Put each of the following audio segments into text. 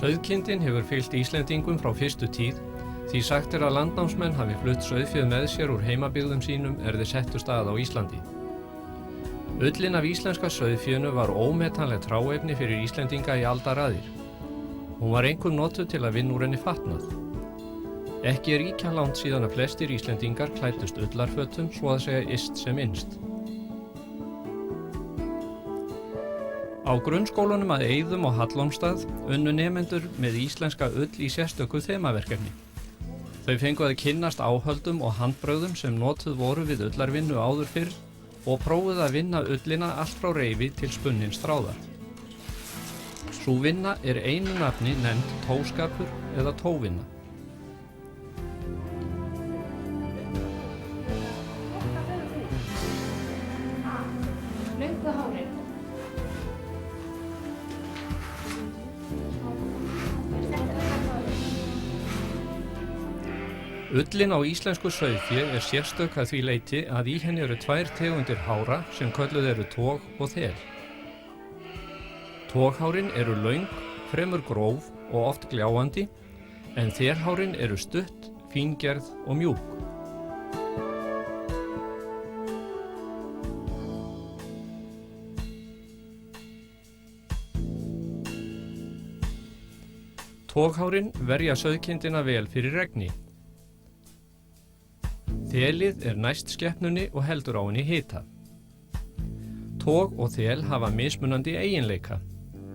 Sauðkindin hefur fylgt Íslendingum frá fyrstu tíð, því sagt að landnámsmenn hafi flutt sauðféð með sér úr heimabyggðum sínum þeir settust að á Íslandi. Ullin af íslenska sauðfénu var ómetanlegt hráefni fyrir Íslendinga í aldaraðir. Hún var einkum notuð til að vinna úr henni fatnað. Ekki ýkja langt síðan að flestir Íslendingar klæddust ullarfötum svo að segja yst sem innst. Á grunnskólunum að Eiðum og Hallormsstað unnu nemendur með íslenska ull í sérstöku þemaverkefni. Þau fengu að kynnast áhöldum og handbrögðum sem notuð voru við ullarvinnu áður fyrr og prófuðu að vinna ullina allt frá reifi til spunnins þráðar. Sú vinna er einu nafni nefnd tóskapur eða tóvinna. Ullin á íslensku sauðfé er sérstök að því leyti að í henni eru tvær tegundir hára sem kölluð eru tog og þel. Toghárin eru löng, fremur gróf og oft gljáandi, en þelhárin eru stutt, fíngerð og mjúk. Toghárin verja sauðkindina vel fyrir regni. Þelið er næst skepnunni og heldur á henni hita. Tog og þel hafa mismunandi eiginleika.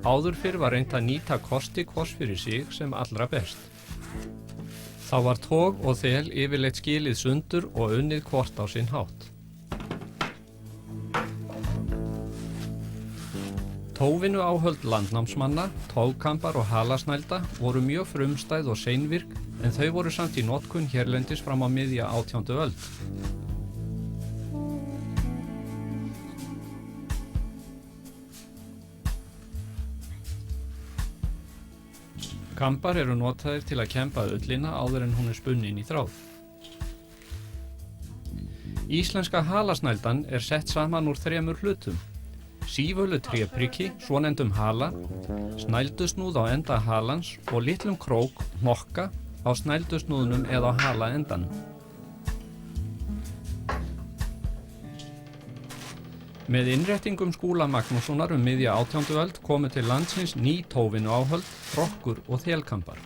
Áður fyrr var reynt að nýta kosti hvors fyrir sig sem allra best. Þá var tog og þel yfirleitt skilið sundur og unnið hvort á sinn hátt. Tóvinnu áhöld landnámsmanna, togkambar og halasnælda voru mjög frumstæð og seinvirk, en þau voru samt í notkun hérlendis fram á miðja 18. öld. Kambar eru notaðir til að kemba ullina áður en hún er spunnin í þráð. Íslenska halasnældan er sett saman úr 3 hlutum. Sífölu trépriki, svonefndum hala, snældusnúð á enda halans og litlum krók, hnokka, á snældusnúðnum eða á hala endanum. Með innréttingum Skúla Magnússonar miðja 18. öld komu til landsins ný tóvinnu áhöld, rokkur og þelkambar.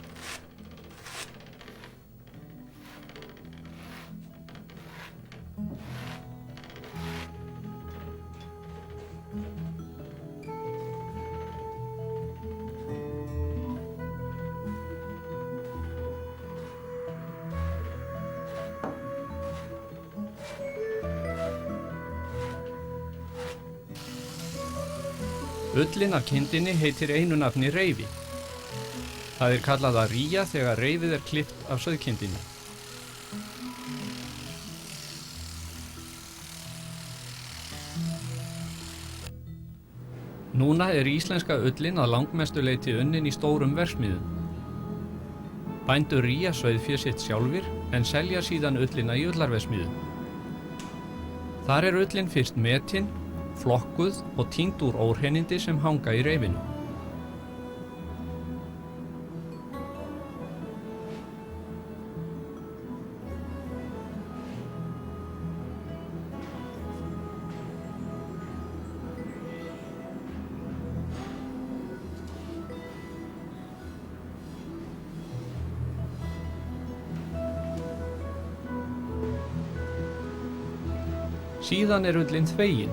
Ullin af kindinni heitir einu nafni reifi. Það er kallað að ría þegar reifið er klippt af sauðkindinni. Núna er íslenska ullin að langmestu leyti unnin í stórum verksmiðjum. Bændur ría sauðfé sitt sjálfir en selja síðan ullina í ullarverksmiðjum. Þar er ullin fyrst metin, flokkuð og tínd úr óhreinindi sem hanga í reifinu. Síðan er ullin þvegin.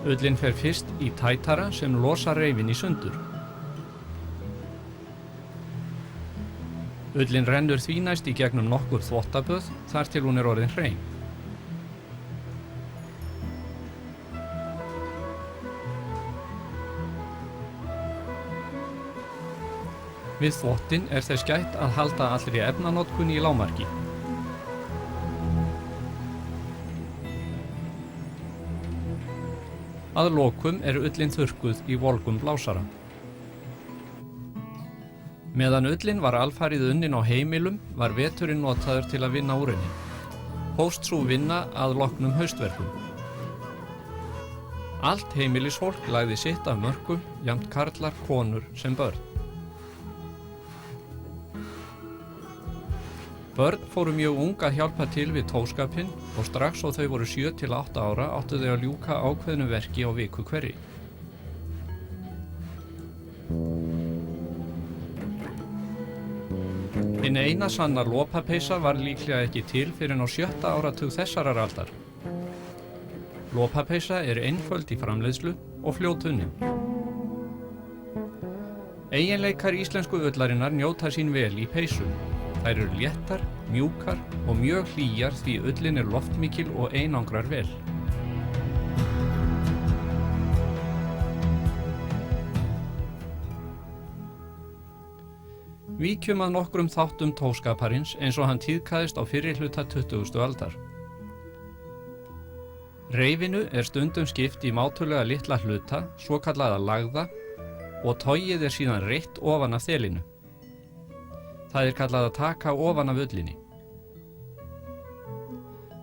Ullin fer fyrst í tætara sem losar reifin í sundur. Ullin rennur því næst í gegnum nokkur þvottaböð þar til hún er orðin hrein. Við þvottinn er þess gætt að halda allri efnanotkun í lágmarki. Að lokum er ullin þurrkuð í volgum blásara. Meðan ullin var alfarið unnin á heimilum var veturinn notaður til að vinna úr henni. Hófst sú vinna að loknum haustverkum. Allt heimilisfólk lagði sitt af mörkum, jafnt karlar, konur sem börn. Börn fóru mjög ung að hjálpa til við tóskapinn og strax og þau voru 7 til 8 ára áttu þau að ljúka ákveðnu verki á viku hverri. Hinn eina sanna lopapeysa var líklega ekki til fyrr en á 7. áratug þessarar aldar. Lopapeysa er einföld í framleiðslu og fljótunnin. Eiginleikar íslensku ullarinnar njóta sín vel í peysu. Þær eru léttar, mjúkar og mjög hlýjar því ullin er loftmikil og einangrar vel. Víkjum að nokkrum þáttum tóskaparins eins og hann tíðkaðist á fyrri hluta 20. aldar. Reifinu er stundum skipt í mátulega litla hluta, svokallaða lagða, og togið er síðan reitt ofan af þelinu. Það er kallað að taka ofan af ullinni.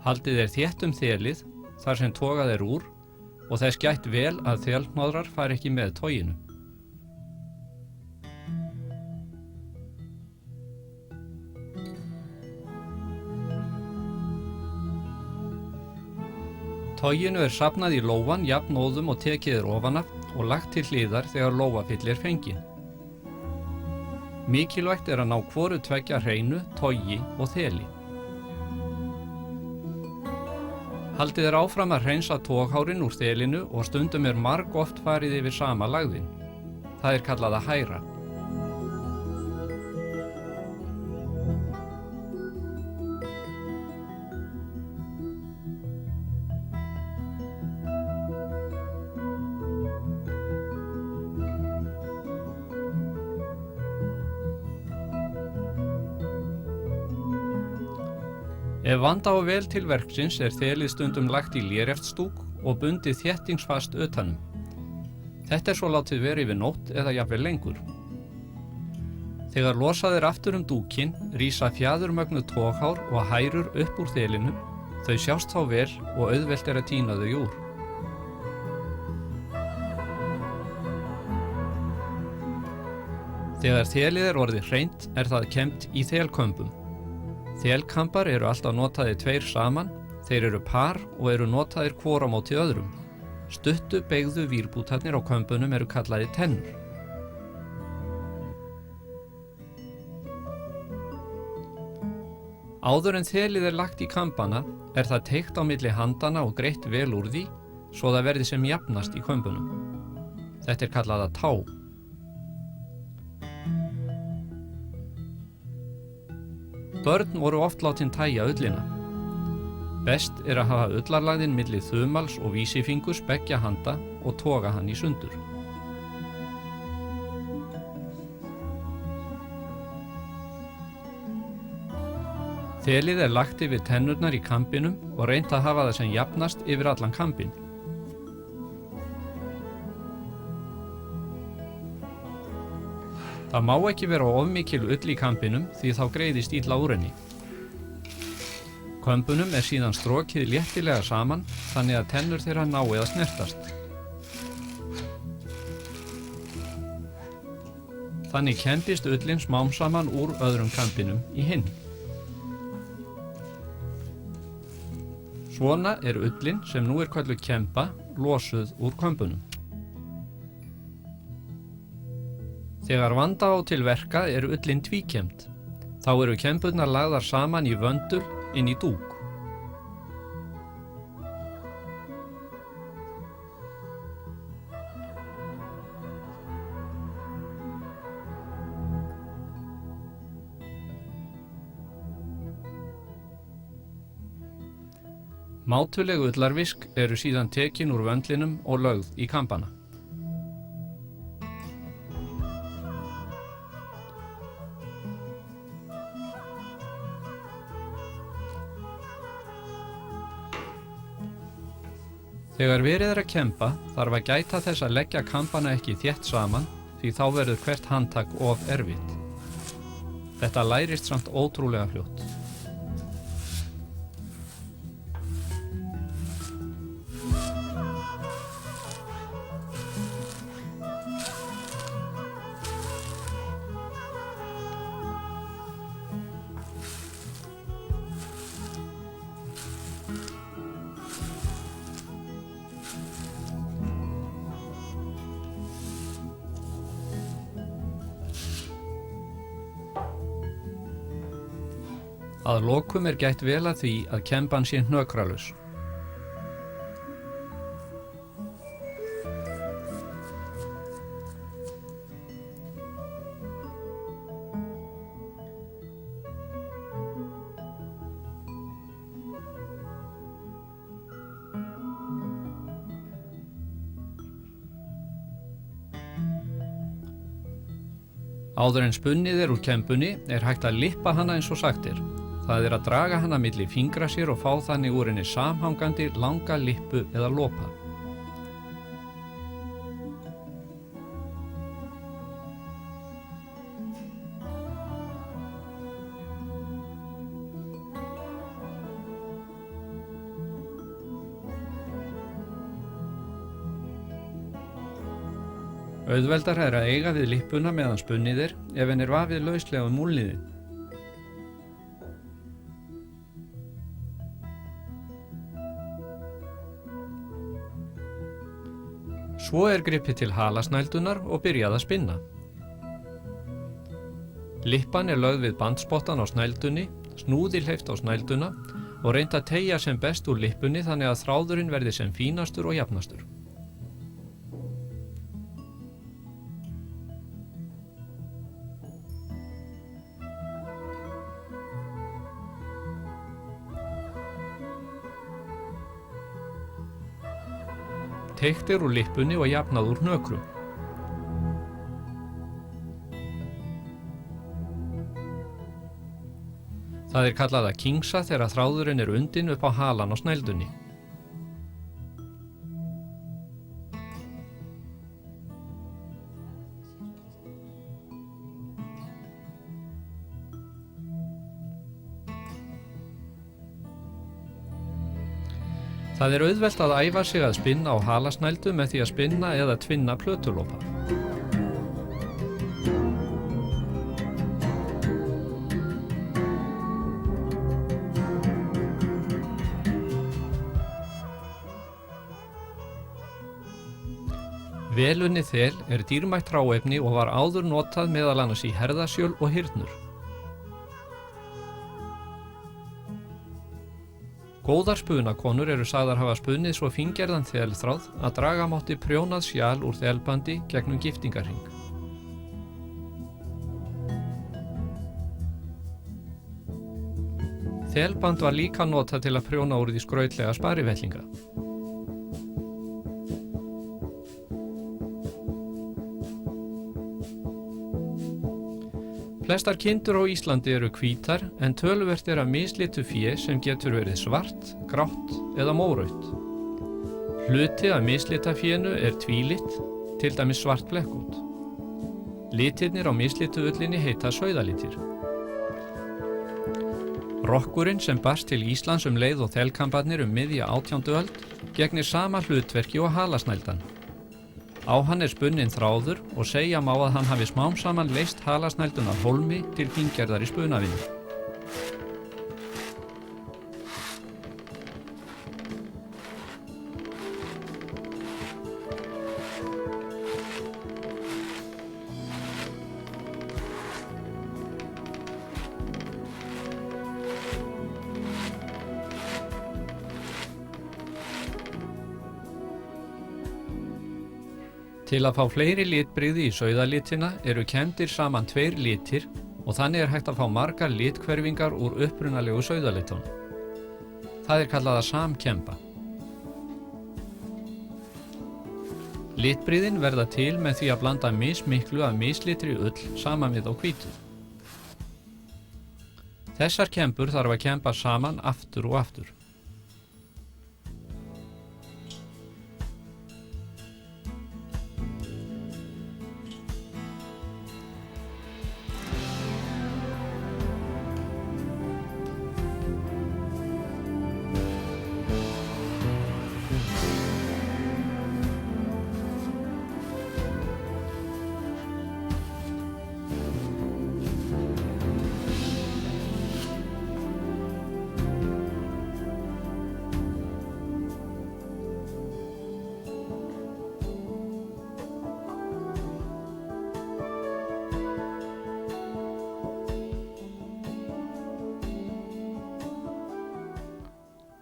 Haldið er þétt þelið þar sem togað er úr og þess gætt vel að þelhnoðrar fari ekki með toginu. Toginu er safnað í lófan jafnóðum og tekið er ofan af og lagt til hliðar þegar lófafylli er fengin. Mikilvægt er að ná hvoru tveggja hreinu, togi og þeli. Haldið er áfram að hreinsa toghárin úr þelinu og stundum er margoft farið yfir sama lagðin. Það er kallað að hæra. Ef vanda á vel til verksins er þelið stundum lagt í léreftsdúk og bundið þéttingsfast utanum. Þetta er svo látið vera yfir nótt eða jafnvel lengur. Þegar losað er aftur dúkinn, rísa fjaðurmögnuð toghár og hærur upp úr þelinu. Þau sjást þá vel og auðvelt er að tína þau úr. Þegar þelið er orðið hreint er það kembt í þelkömbum. Þelkambar eru alltaf notaðir 2 saman, þeir eru par og eru notaðir hvor á móti öðrum. Stuttu beygðu vírbútarnir á kömbunum eru kallaðir tennur. Áður en þelið er lagt í kambana er það teygt á milli handana og greitt vel úr því, svo það verði sem jafnast í kömbunum. Þetta er kallað að tá. Börn voru oft látin tæja ullina. Best er að hafa ullarlagðin milli þumals og vísifingurs beggja handa og toga hann í sundur. Þelið er lagt yfir tennurnar í kambinum og reynt að hafa það sem jafnast yfir allan kambinn. Það má ekki vera of mikil ull í kambinum því þá greiðist illa úr henni. Kömbunum er síðan strokið léttilega saman þannig að tennur þeirra nái að snertast. Þannig kembist ullin smám saman úr öðrum kambinum í hinn. Svona er ullin sem nú er kölluð kemba losuð úr kömbunum. Þegar vanda á til verka er ullin tvíkemd. Þá eru kemburnar lagðar saman í vöndul inn í dúk. Mátuleg ullarvisk eru síðan tekin úr vöndlinum og lögð í kambana. Þegar verið er að kemba þarf að gæta þess að leggja kambana ekki þétt saman því þá verður hvert handtak of erfitt. Þetta lærist samt ótrúlega fljótt. Að lokum er gætt vel að því að kemban sé hnökralaus. Áður en spunnið er úr kembunni er hægt að lippa hana eins og sagt er. Það er að draga hana milli fingra sér og fá þannig úr henni samhangandi langa lippu eða lopa. Auðveldara er að eiga við lippuna meðan spunnið er ef henni er vafið lauslega um múlniðinn. Svo er gripið til halasnældunar og byrjað að spinna. Lippan er lögð við bandspottan á snældunni, snúði hleypt á snælduna og reynt að teygja sem best úr lippunni þannig að þráðurinn verði sem fínastur og jafnastur. Teygt er úr lippunni og jafnað úr hnökrum. Það er kallað að kingsa þegar þráðurinn er undinn upp á halan á snældunni. Það er auðvelt að æfa sig að spinna á halasnældu með því að spinna eða tvinna plötulopa. Velunnið þel er dýrmætt hráefni og var áður notað meðal annars í herðasjöl og hyrnur. Góðar spunakonur eru sagðar hafa spunnið svo fíngerðan þelþráð að draga mátti prjónað sjal úr þelbandi gegnum giftingarhring. Þelband var líka notað til að prjóna úr því skrautlega sparivellinga. Flestar kindur á Íslandi eru hvítar en töluvert er af mislitu fé sem getur verið svart, grátt eða mórautt. Hluti af mislitafénu er tvílitt, til dæmis svart blekkút. Litirnir á mislitu ullinni heita sauðalitir. Rokkurinn sem barst til Íslands leið og þelkambarnir miðja 18. öld gegnir sama hlutverki og halasnældan. Á hann er spunninn þráður og segja má að hann hafi smám saman leyst halasnældun af hólmi til fíngerðar í spunavinnu. Til að fá fleiri litbrigði í sauðalitina eru kemdir saman 2 litir og þannig er hægt að fá margar litkverfingar úr upprunalegu sauðalitunum. Það er kallað að samkemba. Litbrigðin verða til með því að blanda mismiklu af mislitri ull saman við á hvítu. Þessar kembur þarf að kemba saman aftur og aftur.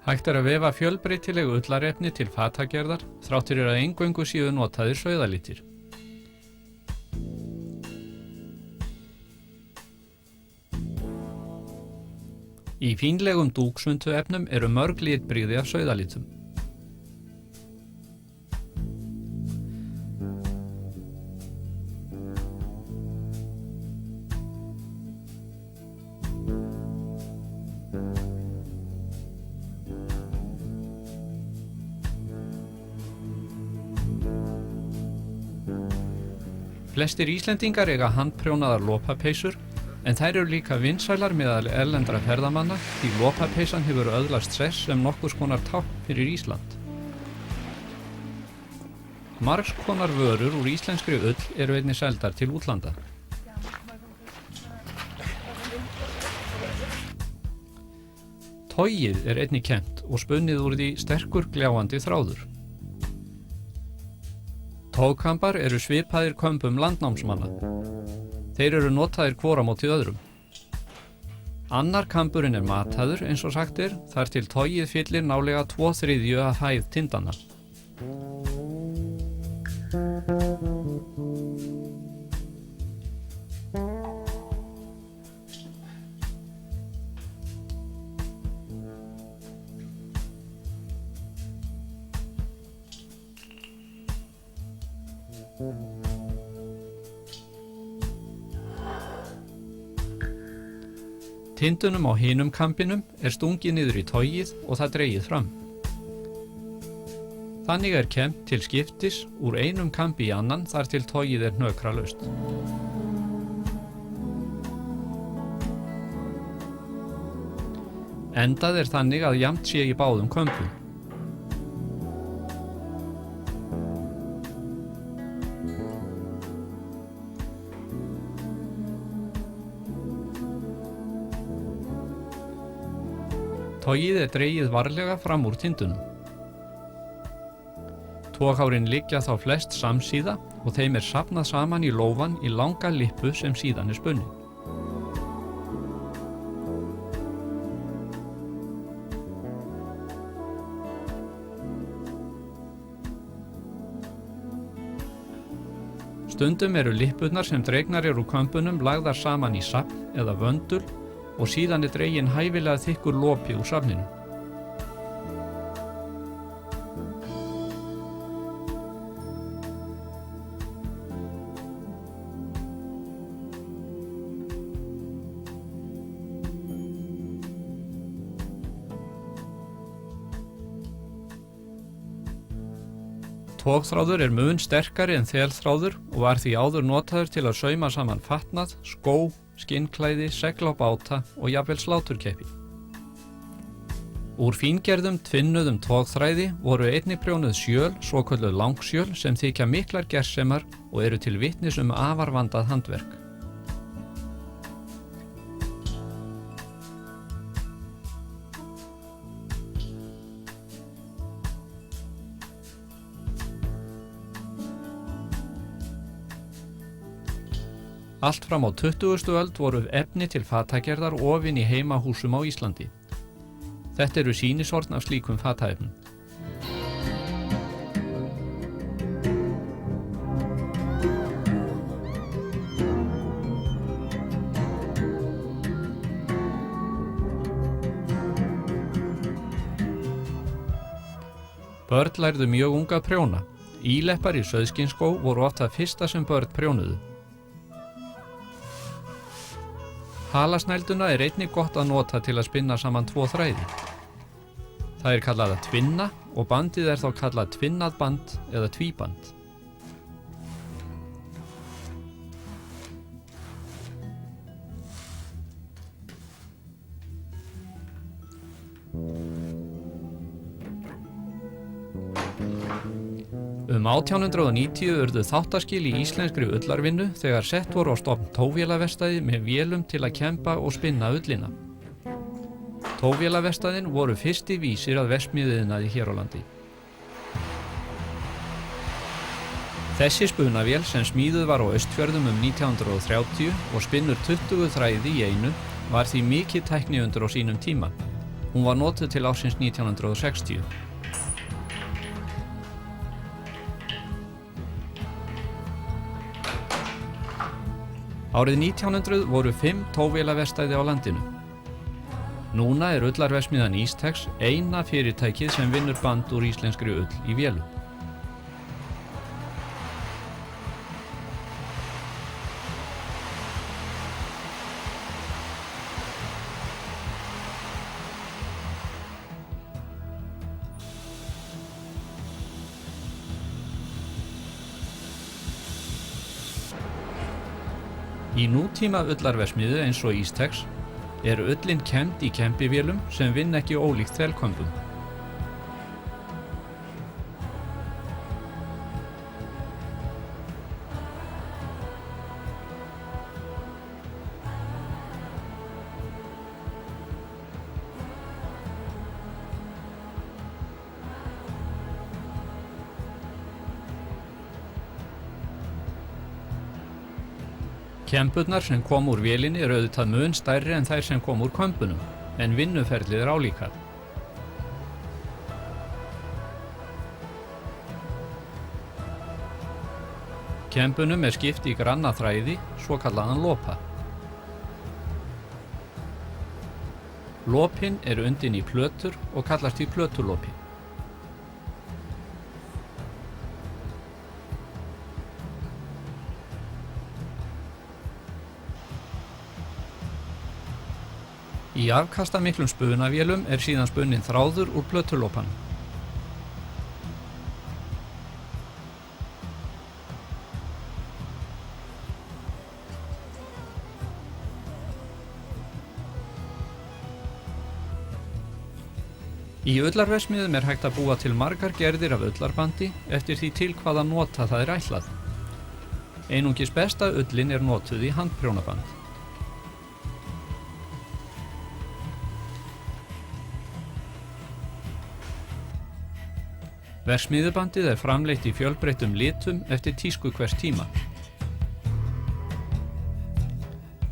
Hægt að vefa fjölbreytilegu ullarefni til fatagerðar þrátt fyrir að eingöngu séu notaðir sauðalitir. Í fínlegum dúksmuntuefnum eru mörg litbrigði af sauðalitum. Flestir Íslendingar eiga handprjónaðar lopapeysur, en þær eru líka vinsælar meðal erlendra ferðamanna því lopapeysan hefur öðlast sess sem nokkurs konar tákn fyrir Ísland. Margs konar vörur úr íslenskri ull eru einnig seldar til útlanda. Togið er einnig kennt og spunnið úr því sterkur gljáandi þráður. Togkambar eru svipaðir kömbum landnámsmanna. Þeir eru notaðir hvor á móti öðrum. Annar kamburinn er mataður eins og sagt er, þar til togið fyllir nálega 2/3 af hæð tindanna. Tindunum á hinum kambinum er stungið niður í togið og það dregið fram. Þannig er kennt til skiptis úr einum kambi í annan þar til togið er hnökralaust. Endað er þannig að jafnt sé í báðum kömbum. Togið er dregið varlega fram úr tindunum. Toghárin liggja þá flest samsíða og þeim er safnað saman í lófan í langa lippu sem síðan er spunnin. Stundum eru lippurnar sem dregnar eru úr kömbunum lagðar saman í safn eða vöndul og síðan er dreginn hæfilega þykkur lopi úr safninu. Togþráður er mun sterkari en þelþráður og var því áður notaður til að sauma saman fatnað, skó, skinnklæði, segl á báta og jafnvel sláturkeppi. Úr fíngerðum tvinnuðum togþræði voru einnig prjónuð sjöl, svokölluð langsjöl, sem þykja miklar gersemar og eru til vitnis afar vandað handverk. Allt fram á 20. öld voru efni til fatagerðar ofin í heimahúsum á Íslandi. Þetta eru sýnishorn af slíkum fataefnum. Börn lærðu mjög unga að prjóna. Íleppar í sauðskinsskó voru oft það fyrsta sem börn prjónuðu. Halasnælduna er einnig gott að nota til að spinna saman tvo þræði. Það er kallað að tvinna og bandið er þá kallað tvinnað band eða tvíband. Um 1890 urðu þáttaskil í íslenskri ullarvinnu þegar sett voru á stofn tóvélaverkstæði með vélum til að kemba og spinna ullina. Tóvélaverkstæðin voru fyrsti vísir að verksmiðjuiðnaði hér á landi. Þessi spunavél sem smíðuð var á Austfjörðum um 1930 og spinnur 20 þræði í einu var því mikið tækniundur á sínum tíma Hún var notuð til ársins 1960. Árið 1900 voru 5 tóvélaverkstæði á landinu. Núna er ullarverksmiðjan Ístex eina fyrirtækið sem vinnur band úr íslenskri ull í vélum. Í nútíma ullarverksmiðju eins og Ístex er ullin kemd í kembivélum sem vinna ekki ólíkt þelkömbum. Kemburnar sem kom úr vélinni eru auðvitað mun stærri en þær sem kom úr kömbunum, en vinnuferlið er álíka. Kembunum er skipt í granna þræði, svokallaðan lopa. Lopinn er undinn í plötur og kallast því plötulopi. Í afkastamiklum spunavélum er síðan spunninn þráður úr plötulopanum. Í ullarverksmiðjum er hægt að búa til margar gerðir af ullarbandi eftir því til hvaða nota það er ætlað. Einungis besta ullin er notuð í handprjónaband. Verksmiðjubandið er framleitt í fjölbreyttum litum eftir tísku hvers tíma.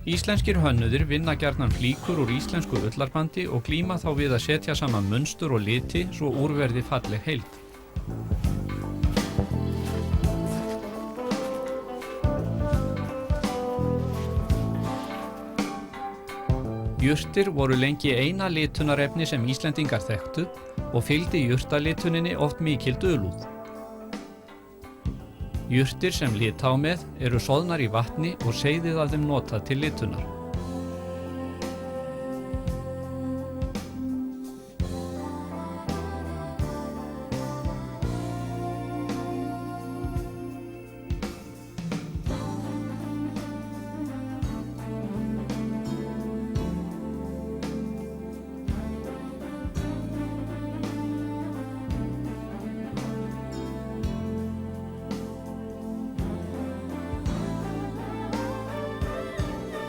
Íslenskir hönnuðir vinna gjarnan flíkur úr íslensku ullarbandi og glíma þá við að setja saman munstur og liti svo úr verði falleg heild. Jurtir voru lengi eina litunarefni sem Íslendingar þekktu og fylgdi jurtalituninni oft mikil dulúð. Jurtir sem lita á með eru soðnar í vatni og seyðið af þeim notað til litunar.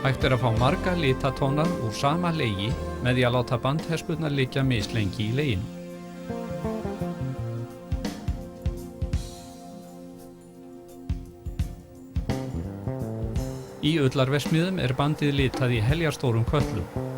Hægt er að fá marga litatóna úr sama legi með því að láta bandhespurnar liggja mislengi í leginu. Í ullarverksmiðjum er bandið litað í heljarstórum köllum.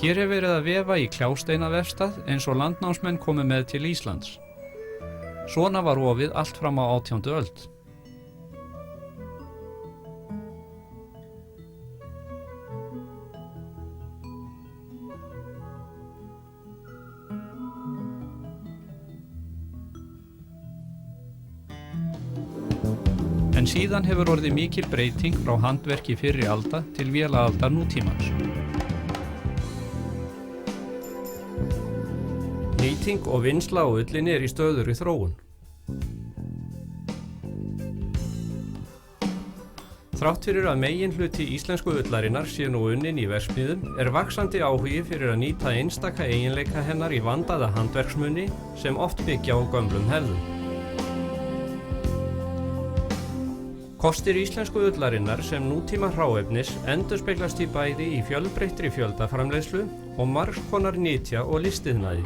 Hér er verið að vefa í kljásteinavefstað eins og landnámsmenn komu með til Íslands. Svona var vofið allt fram á 18. öld. En síðan hefur orðið mikil breyting frá handverki fyrri alda til vélaaldar nútímans. Nýting og vinnsla á ullinni er í stöðugri þróun. Þrátt fyrir að meginhluti íslensku ullarinnar sé nú unnin í verksmiðjum er vaxandi áhugi fyrir að nýta einstaka eiginleika hennar í vandaða handverksmunni sem oft byggja á gömlum hefðum. Kostir íslensku ullarinnar sem nútíma hráefnis endurspeglast því bæði í fjölbreyttri fjöldaframleiðslu og margs konar nytja- og listiðnaði.